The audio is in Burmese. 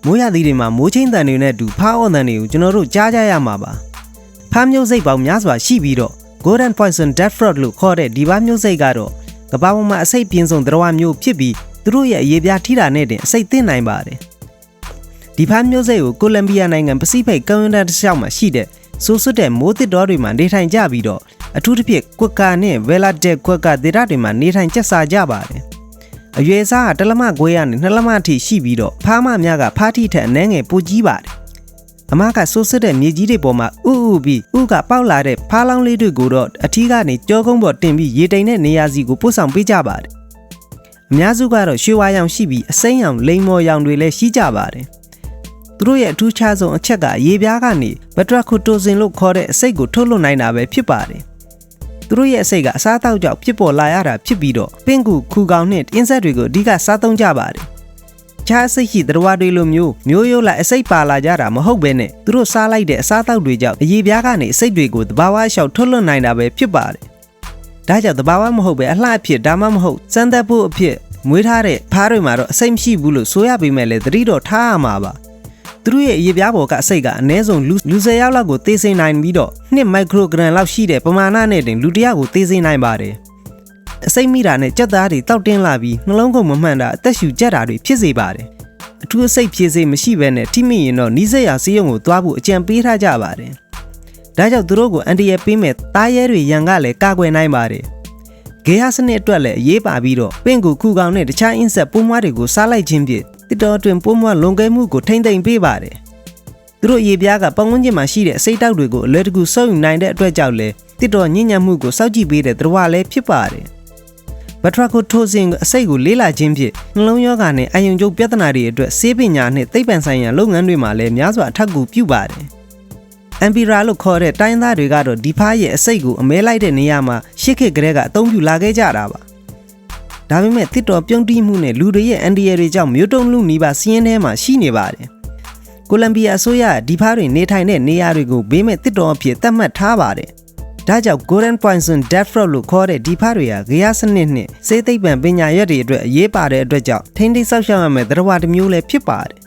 မိုးရသီးတွေမှာမိုးချင်းတန်တွေနဲ့အတူဖားအော်တန်တွေကိုကျွန်တော်တို့ကြားကြရမှာပါဖားမျိုးစိတ်ပေါင်းများစွာရှိပြီးတော့ Golden Poison Death Frog လို့ခေါ်တဲ့ဒီဖားမျိုးစိတ်ကတော့ကမ္ဘာပေါ်မှာအဆိပ်ပြင်းဆုံးသတ္တဝါမျိုးဖြစ်ပြီးသူတို့ရဲ့အရေးပြားထိတာနဲ့တင်အဆိပ်သင့်နိုင်ပါတယ်ဒီဖားမျိုးစိတ်ကိုကိုလံဘီယာနိုင်ငံပစိဖိတ်ကမ်းရိုးတန်းတစ်လျှောက်မှာရှိတဲ့ဆိုးစွတ်တဲ့မိုးသစ်တောတွေမှာနေထိုင်ကြပြီးတော့အထူးသဖြင့်ကွက်ကာနဲ့ဝဲလာတဲ့ကွက်ကာဒေသတွေမှာနေထိုင်ကျက်စားကြပါတယ်အရွယ်အစားကတစ်လက်မခွဲကနေနှစ်လက်မအထိရှိပြီးတော့ဖားမများကဖားထိထက်အနှဲငယ်ပိုကြီးပါတယ်အမကဆိုးစွတ်တဲ့မြေကြီးတွေပေါ်မှာဥပြီးဥကပေါက်လာတဲ့ဖားလောင်းလေးတွေကိုတော့အထီးကနေကြောကုန်းပေါ်တင်ပြီးရေတိမ်တဲ့နေရာစီကိုပို့ဆောင်ပေးကြပါတယ်အများစုကတော့ရွှေဝါရောင်ရှိပြီးအစိမ်းရောင်လိမ္မော်ရောင်တွေလည်းရှိကြပါတယ်သူတို့ရဲ့အထူးခြားဆုံးအချက်ကရေပြားကနေဘက်ထရာခိုတိုဇင်လို့ခေါ်တဲ့အဆိပ်ကိုထုတ်လွှတ်နိုင်တာပဲဖြစ်ပါတယ်သူတို့ရဲ့အဆိပ်ကအစားအသောက်ကြောင့်ဖြစ်ပေါ်လာရတာဖြစ်ပြီးတော့ပင့်ကူခူကောင်နဲ့အင်းဆက်တွေကိုအဓိကစားသုံးကြပါတယ်ခြားအဆိပ်ရှိသတ္တဝါတွေလိုမျိုးရိုးလိုက်အဆိပ်ပါလာကြတာမဟုတ်ဘဲနဲ့သူတို့စားလိုက်တဲ့အစားအသောက်တွေကြောင့်ရေပြားကနေအဆိပ်တွေကိုသဘာဝအလျှောက်ထုတ်လွှတ်နိုင်တာပဲဖြစ်ပါတယ်ဒါကြောင့်သဘာဝမဟုတ်ပဲအလှအဖြစ်ဒါမှမဟုတ်စမ်းသပ်ဖို့အဖြစ်မွေးထားတဲ့ဖားတွေမှာတော့အဆိပ်မရှိဘူးလို့ဆိုရပေမဲ့လည်းသတိတော့ထားရမှာပါသူတို့ရဲ့ရေပြားပေါ်ကအဆိပ်ကအနည်းဆုံးလူ10ယောက်လောက်ကိုသေစေနိုင်ပြီးတော့2 မိုက်ခရိုဂရမ်လောက်ရှိတဲ့ပမာဏနဲ့တင်လူ1ယောက်ကိုသေစေနိုင်ပါတယ်အဆိပ်မိတာနဲ့ကြက်သားတွေတောက်တင်းလာပြီးနှလုံးကုန်မမှန်တာအသက်ရှူကျက်တာတွေဖြစ်စေပါတယ်အထူးအဆိပ်ဖြစ်စေမရှိဘဲနဲ့ထိမိရင်တော့နီးစက်ရဆေးရုံကိုသွားဖို့အကြံပေးထားကြပါတယ်ဒါကြောင့်သူတို့ကိုအန်တီရပေးမဲ့သားရဲတွေရန်ကလည်းကာကွယ်နိုင်ပါတယ်ဂေဟစနစ်အတွက်လည်းအရေးပါပြီးတော့ပင့်ကူခူကောင်နဲ့တခြားအင်းဆက်ပိုးမွားတွေကိုစားလိုက်ခြင်းဖြင့်တစ်တော်တွင်ပိုးမွားလွန်ကဲမှုကိုထိမ့်သိမ့်ပေးပါတယ်သူတို့ရေပြားကပတ်ဝန်းကျင်မှာရှိတဲ့အဆိပ်တောက်တွေကိုအလွယ်တကူစုပ်ယူနိုင်တဲ့အတွက်ကြောင့်လည်းတစ်တော်ညဉ့်ညံ့မှုကိုစောင့်ကြည့်ပေးတဲ့သတ္တဝါလည်းဖြစ်ပါတယ်ဘက်ထရာကိုထိုဇင်အဆိပ်ကိုလေးလာခြင်းဖြင့်နှလုံးရောဂါနဲ့အာရုံကြောပြဿနာတွေအတွက်ဆေးပညာနဲ့သိပ္ပံဆိုင်ရာလုပ်ငန်းတွေမှာလည်းများစွာအထောက်အကူပြုပါတယ်အမ်ပီရာလို့ခေါ်တဲ့တိုင်းသားတွေကတော့ဒီဖားရဲ့အဆိပ်ကိုအမဲလိုက်တဲ့နေရာမှာရှစ်ခေတ်ကလေးကအသုံးပြုလာခဲ့ကြတာပါဒါပေမဲ့တစ်တော်ပြုံးတီးမှုနဲ့လူတွေရဲ့အန်ဒီရတွေကြောင့်မြို့တုံးလူနီးပါစီးရင်ထဲမှာရှိနေပါတယ်ကိုလံဘီယာအစိုးရဒီဖားတွေနေထိုင်တဲ့နေရာတွေကိုဘေးမဲ့တစ်တော်အဖြစ်သတ်မှတ်ထားပါတယ်ဒါကြောင့် Golden Poison Death Frog လို့ခေါ်တဲ့ဒီဖားတွေကဂေဟစနစ်နဲ့စေသိပ္ပံပညာရပ်တွေအတွက်အရေးပါတဲ့အတွက်ကြောင့်ထိန်းသိမ်းဆောက်ရှောက်ရမယ့်သတ္တဝါတစ်မျိုးလည်းဖြစ်ပါတယ်